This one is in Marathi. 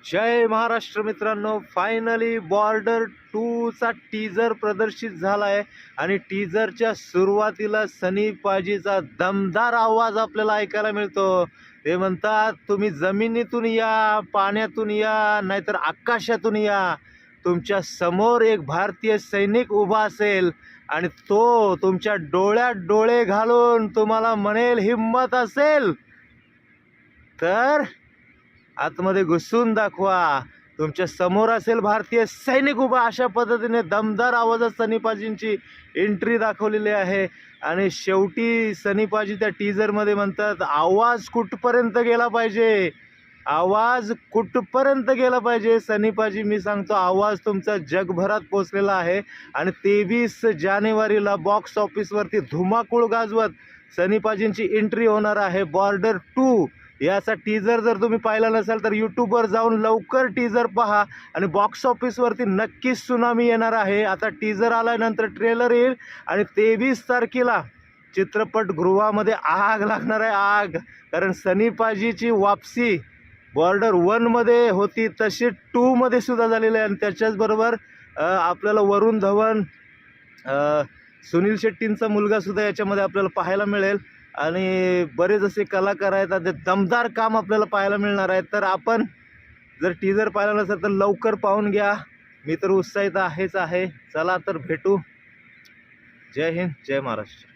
जय महाराष्ट्र मित्रांनो, फायनली बॉर्डर 2 चा टीजर प्रदर्शित झाला आहे आणि टीजरच्या सुरुवातीला सनी पाजीचा दमदार आवाज आपल्याला ऐकायला मिळतो। ते म्हणतात, तुम्ही जमिनीतून या, पाण्यातून या, नाहीतर आकाशातून या, तुमच्या समोर एक भारतीय सैनिक उभा असेल आणि तो तुमच्या डोळ्यात डोळे घालून तुम्हाला म्हणेल, हिम्मत असेल तर आतमध्ये घुसून दाखवा, तुमच्या समोर असेल भारतीय सैनिक उभा। अशा पद्धतीने दमदार आवाजात सनी पाजींची एंट्री दाखवलेली आहे आणि शेवटी सनी पाजी त्या टीजरमध्ये म्हणतात, आवाज कुठपर्यंत गेला पाहिजे, आवाज कुठपर्यंत गेला पाहिजे। सनी पाजी, मी सांगतो, आवाज तुमचा जगभरात पोचलेला आहे आणि 23 जानेवारीला बॉक्स ऑफिसवरती धुमाकूळ गाजवत सनी पाजींची एंट्री होणार आहे। बॉर्डर 2 याचा टीजर जर तुम्ही पाहिला नसाल तर यूट्यूबवर जाऊन लवकर टीजर पहा आणि बॉक्स ऑफिसवरती नक्कीच सुनामी येणार आहे। आता टीजर आल्यानंतर ट्रेलर येईल आणि 23 तारखेला चित्रपटगृहामध्ये आग लागणार आहे, आग। कारण सनी पाजीची वापसी बॉर्डर 1 मध्ये होती तशी 2 मध्ये सुद्धा झालेली आहे आणि त्याच्याचबरोबर आपल्याला वरुण धवन, सुनील शेट्टींचा मुलगा सुद्धा याच्यामध्ये आपल्याला पाहायला मिळेल आणि बरेच असे कलाकार आहेत, ते दमदार काम आपल्याला पाहायला मिळणार आहे। तर आपण जर टीजर पाहिला नसेल तर लवकर पाहून घ्या। मी तर उत्साहित आहेच आहे। चला तर भेटू। जय हिंद, जय महाराष्ट्र।